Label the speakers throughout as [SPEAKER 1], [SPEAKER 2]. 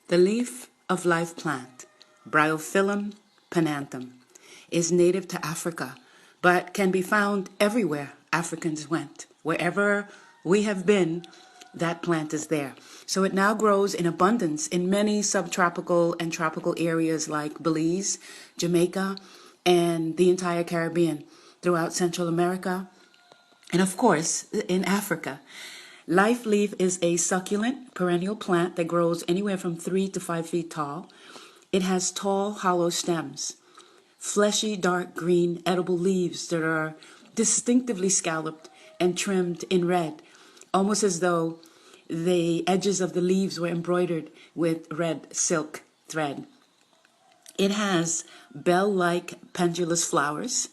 [SPEAKER 1] The leaf of life plant, Bryophyllum pinnatum, is native to Africa, but can be found everywhere Africans went. Wherever we have been, that plant is there. So it now grows in abundance in many subtropical and tropical areas like Belize, Jamaica, and the entire Caribbean, throughout Central America, and of course, in Africa. Life leaf is a succulent perennial plant that grows anywhere from 3 to 5 feet tall. It has tall, hollow stems, fleshy, dark green, edible leaves that are distinctively scalloped and trimmed in red, almost as though the edges of the leaves were embroidered with red silk thread. It has bell-like pendulous flowers,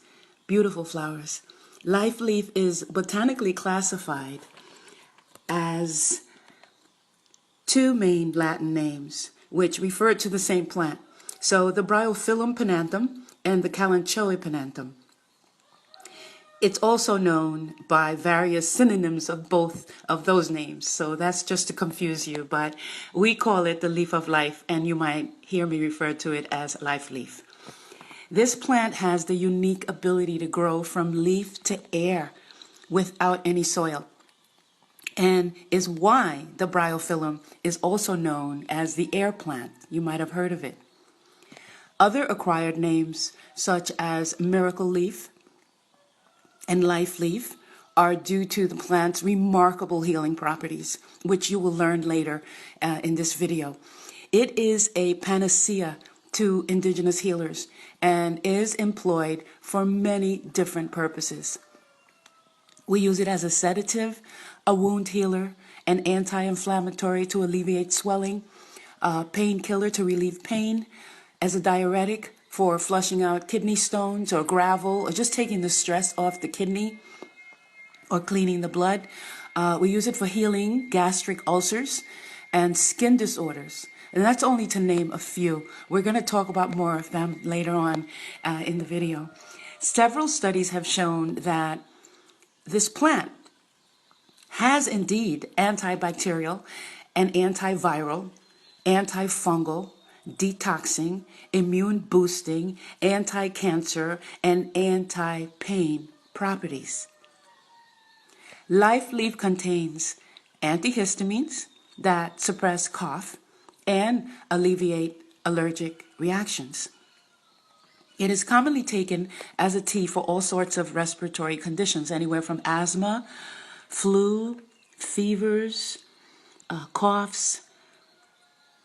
[SPEAKER 1] beautiful flowers. Life leaf is botanically classified as two main Latin names, which refer to the same plant. So the Bryophyllum pinnatum and the Kalanchoe pinnatum. It's also known by various synonyms of both of those names. So that's just to confuse you, but we call it the leaf of life, and you might hear me refer to it as life leaf. This plant has the unique ability to grow from leaf to air without any soil, and is why the Bryophyllum is also known as the air plant. You might have heard of it. Other acquired names, such as miracle leaf and life leaf, are due to the plant's remarkable healing properties, which you will learn later in this video. It is a panacea to indigenous healers and is employed for many different purposes. We use it as a sedative, a wound healer, an anti-inflammatory to alleviate swelling, a painkiller to relieve pain, as a diuretic for flushing out kidney stones or gravel, or just taking the stress off the kidney or cleaning the blood. We use it for healing gastric ulcers and skin disorders. And that's only to name a few. We're going to talk about more of them later on in the video. Several studies have shown that this plant has indeed antibacterial and antiviral, antifungal, detoxing, immune boosting, anti-cancer, and anti-pain properties. Life leaf contains antihistamines that suppress cough and alleviate allergic reactions. It is commonly taken as a tea for all sorts of respiratory conditions, anywhere from asthma, flu, fevers, coughs,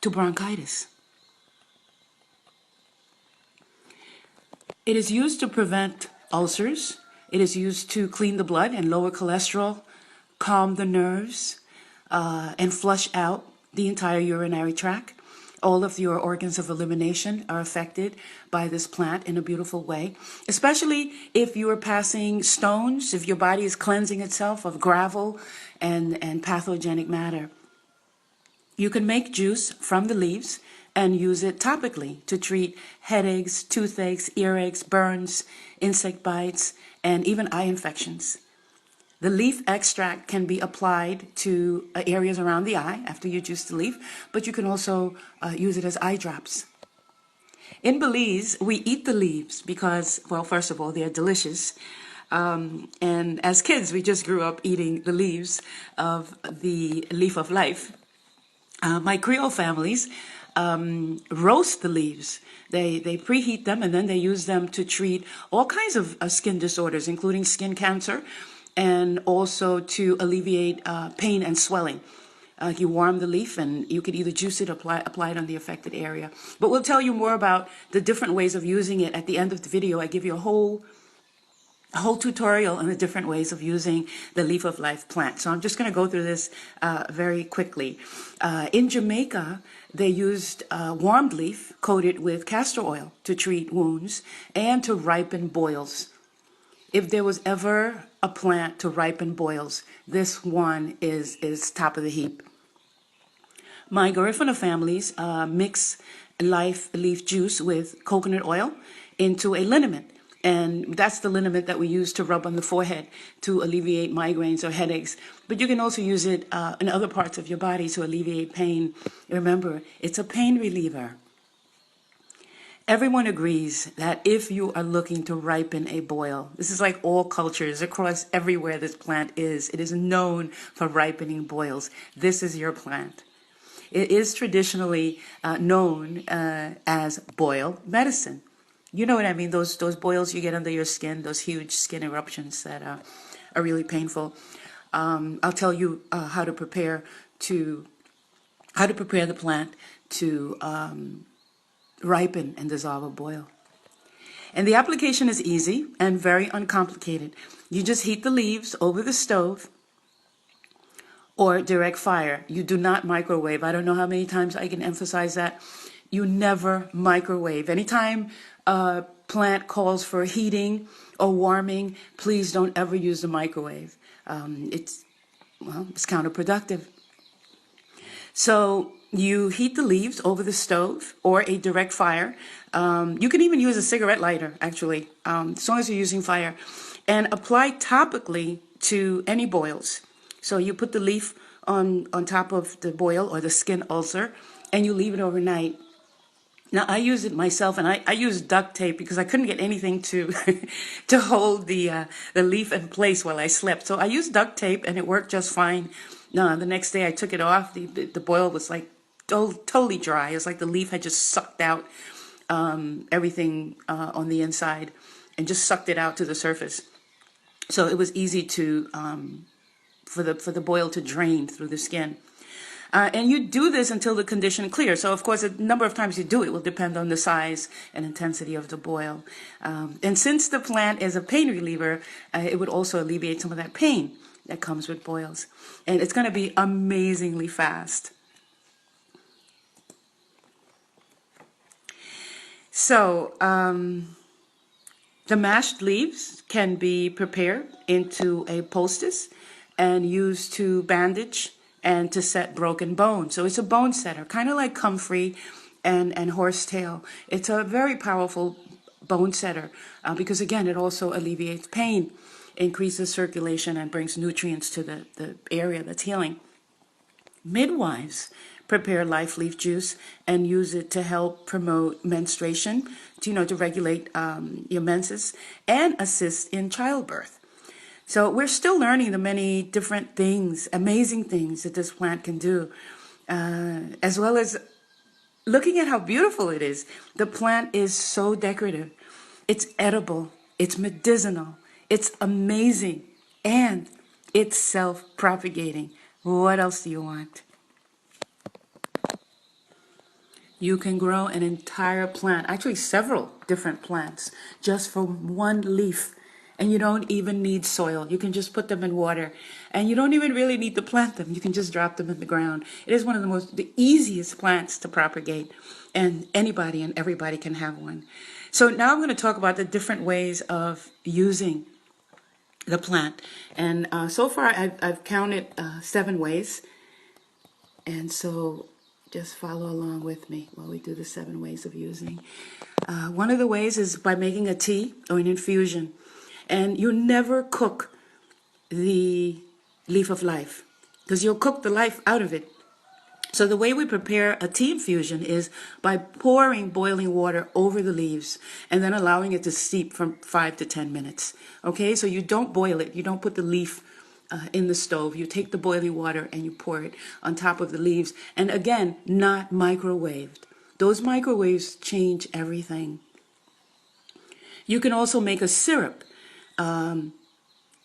[SPEAKER 1] to bronchitis. It is used to prevent ulcers. It is used to clean the blood and lower cholesterol, calm the nerves, and flush out the entire urinary tract. All of your organs of elimination are affected by this plant in a beautiful way, especially if you are passing stones, if your body is cleansing itself of gravel and pathogenic matter. You can make juice from the leaves and use it topically to treat headaches, toothaches, earaches, burns, insect bites, and even eye infections. The leaf extract can be applied to areas around the eye after you juice the leaf, but you can also use it as eye drops. In Belize, we eat the leaves because, well, first of all, they're delicious. And as kids, we just grew up eating the leaves of the leaf of life. My Creole families roast the leaves. They preheat them, and then they use them to treat all kinds of skin disorders, including skin cancer, and also to alleviate pain and swelling. You warm the leaf, and you could either juice it or apply it on the affected area. But we'll tell you more about the different ways of using it at the end of the video. I give you a whole tutorial on the different ways of using the leaf of life plant. So I'm just going to go through this very quickly. In Jamaica, they used warmed leaf coated with castor oil to treat wounds and to ripen boils. If there was ever a plant to ripen boils, this one is top of the heap. My Garifuna families mix life leaf juice with coconut oil into a liniment And that's the liniment that we use to rub on the forehead to alleviate migraines or headaches. But you can also use it in other parts of your body to alleviate pain. Remember, it's a pain reliever. Everyone agrees that if you are looking to ripen a boil, this is like all cultures across everywhere this plant is. It is known for ripening boils. This is your plant. It is traditionally known as boil medicine. You know what I mean? Those boils you get under your skin, those huge skin eruptions that are really painful. I'll tell you how to prepare the plant to ripen and dissolve a boil. And the application is easy and very uncomplicated. You just heat the leaves over the stove or direct fire. You do not microwave. I don't know how many times I can emphasize that. You never microwave. Anytime a plant calls for heating or warming, please don't ever use the microwave. It's counterproductive. So you heat the leaves over the stove or a direct fire. You can even use a cigarette lighter, actually, as long as you're using fire, and apply topically to any boils. So you put the leaf on top of the boil or the skin ulcer, and you leave it overnight. Now, I use it myself, and I use duct tape because I couldn't get anything to to hold the leaf in place while I slept. So I used duct tape, and it worked just fine. No, the next day I took it off. The boil was like totally dry. It was like the leaf had just sucked out everything on the inside and just sucked it out to the surface. So it was easy to for the boil to drain through the skin. And you do this until the condition clears. So, of course, the number of times you do it will depend on the size and intensity of the boil. And since the plant is a pain reliever, it would also alleviate some of that pain that comes with boils. And it's going to be amazingly fast. So, the mashed leaves can be prepared into a poultice and used to bandage and to set broken bones. So it's a bone setter, kind of like comfrey and horsetail. It's a very powerful bone setter because, again, it also alleviates pain, increases circulation, and brings nutrients to the area that's healing. Midwives prepare life leaf juice and use it to help promote menstruation, to regulate your menses and assist in childbirth. So we're still learning the many different things, amazing things that this plant can do, as well as looking at how beautiful it is. The plant is so decorative. It's edible. It's medicinal. It's amazing. And it's self-propagating. What else do you want? You can grow an entire plant, actually several different plants, just from one leaf. And you don't even need soil. You can just put them in water. And you don't even really need to plant them. You can just drop them in the ground. It is one of the easiest plants to propagate. And anybody and everybody can have one. So now I'm going to talk about the different ways of using the plant. And so far I've counted 7 ways. And so just follow along with me while we do the 7 ways of using. One of the ways is by making a tea or an infusion. And you never cook the leaf of life because you'll cook the life out of it. So the way we prepare a tea infusion is by pouring boiling water over the leaves and then allowing it to steep from 5 to 10 minutes. Okay, so you don't boil it. You don't put the leaf in the stove. You take the boiling water and you pour it on top of the leaves. And again, not microwaved. Those microwaves change everything. You can also make a syrup.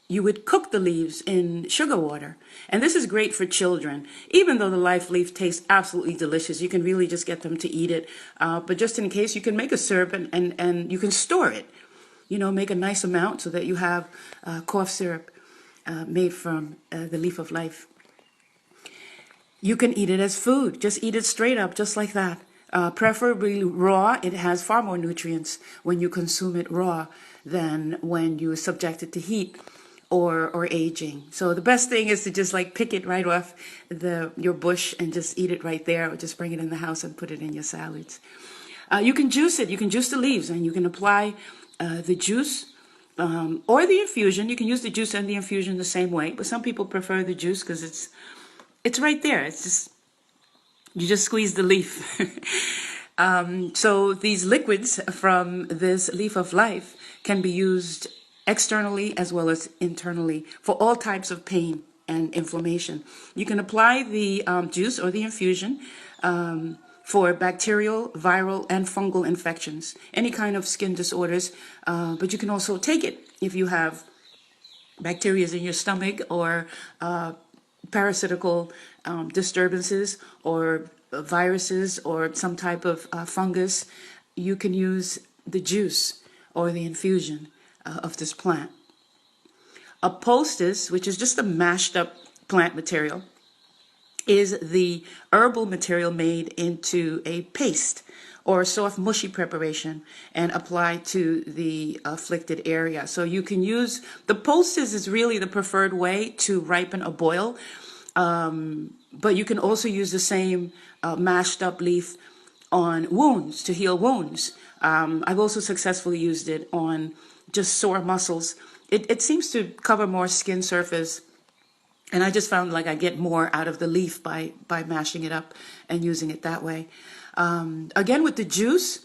[SPEAKER 1] You would cook the leaves in sugar water. And this is great for children. Even though the life leaf tastes absolutely delicious, you can really just get them to eat it. But just in case, you can make a syrup and you can store it. Make a nice amount so that you have cough syrup made from the leaf of life. You can eat it as food. Just eat it straight up, just like that. Preferably raw. It has far more nutrients when you consume it raw than when you subject it to heat or aging. So the best thing is to just pick it right off your bush and just eat it right there, or just bring it in the house and put it in your salads. You can juice it. You can juice the leaves, and you can apply the juice or the infusion. You can use the juice and the infusion the same way, but some people prefer the juice because it's right there. It's just, you just squeeze the leaf. So these liquids from this leaf of life can be used externally as well as internally for all types of pain and inflammation. You can apply the juice or the infusion for bacterial, viral, and fungal infections, any kind of skin disorders, but you can also take it if you have bacteria in your stomach or parasitical disturbances or viruses or some type of fungus. You can use the juice or the infusion of this plant. A poultice, which is just a mashed up plant material, is the herbal material made into a paste or a soft mushy preparation and applied to the afflicted area. So you can use, the poultice is really the preferred way to ripen a boil, but you can also use the same mashed up leaf on wounds to heal wounds. I've also successfully used it on just sore muscles. It seems to cover more skin surface, and I just found like I get more out of the leaf by mashing it up and using it that way. Again, with the juice,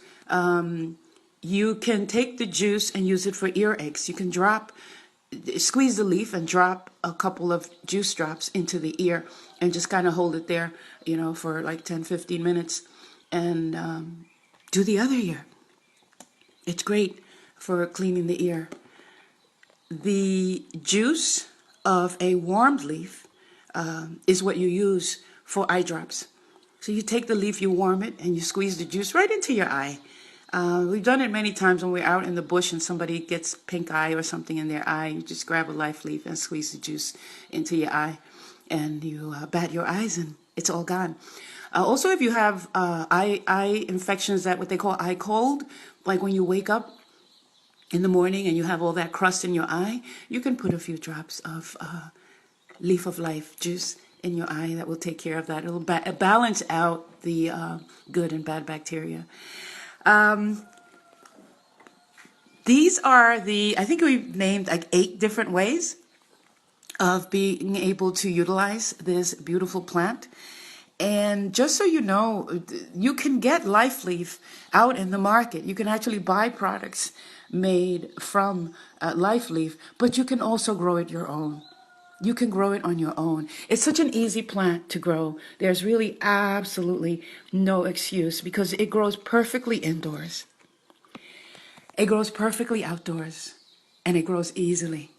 [SPEAKER 1] you can take the juice and use it for earaches. You can squeeze the leaf and drop a couple of juice drops into the ear and just kind of hold it there, for like 10-15 minutes and do the other ear. It's great for cleaning the ear. The juice of a warmed leaf is what you use for eye drops. So you take the leaf, you warm it, and you squeeze the juice right into your eye. We've done it many times when we're out in the bush and somebody gets pink eye or something in their eye. You just grab a life leaf and squeeze the juice into your eye, and you bat your eyes, and it's all gone. Also, if you have eye infections, that what they call eye cold, like when you wake up in the morning and you have all that crust in your eye, you can put a few drops of leaf of life juice in your eye. That will take care of that. It'll balance out the good and bad bacteria. These are I think we've named like 8 different ways of being able to utilize this beautiful plant. And just so you know, you can get Life Leaf out in the market. You can actually buy products made from Life Leaf, but you can also grow it your own. You can grow it on your own. It's such an easy plant to grow. There's really absolutely no excuse because it grows perfectly indoors. It grows perfectly outdoors, and it grows easily.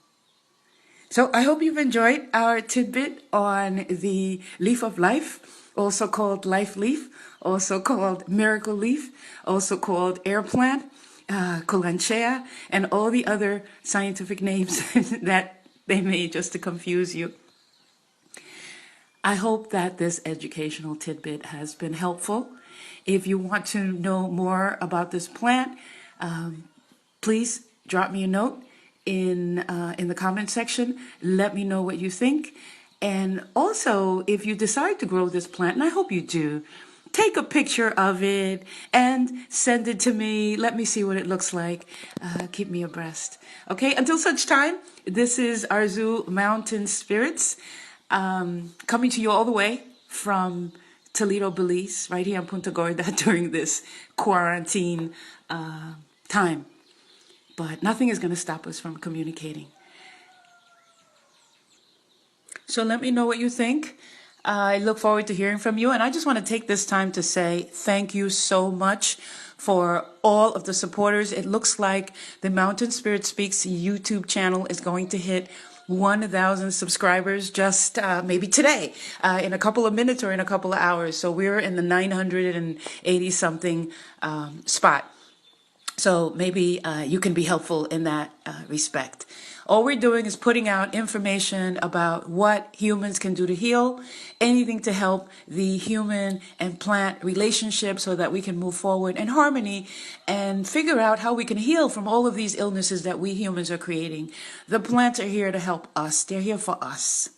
[SPEAKER 1] So I hope you've enjoyed our tidbit on the leaf of life, also called life leaf, also called miracle leaf, also called air plant, Colanchea, and all the other scientific names that they made just to confuse you. I hope that this educational tidbit has been helpful. If you want to know more about this plant, please drop me a note in the comment section. Let me know what you think. And also, if you decide to grow this plant, and I hope you do, take a picture of it and send it to me. Let me see what it looks like. Keep me abreast. Okay, until such time, this is Arzu Mountain Spirits coming to you all the way from Toledo, Belize, right here in Punta Gorda during this quarantine time. But nothing is going to stop us from communicating. So let me know what you think. I look forward to hearing from you. And I just want to take this time to say thank you so much for all of the supporters. It looks like the Mountain Spirit Speaks YouTube channel is going to hit 1,000 subscribers just maybe today, in a couple of minutes or in a couple of hours. So we're in the 980 something spot. So maybe you can be helpful in that respect. All we're doing is putting out information about what humans can do to heal, anything to help the human and plant relationship so that we can move forward in harmony and figure out how we can heal from all of these illnesses that we humans are creating. The plants are here to help us. They're here for us.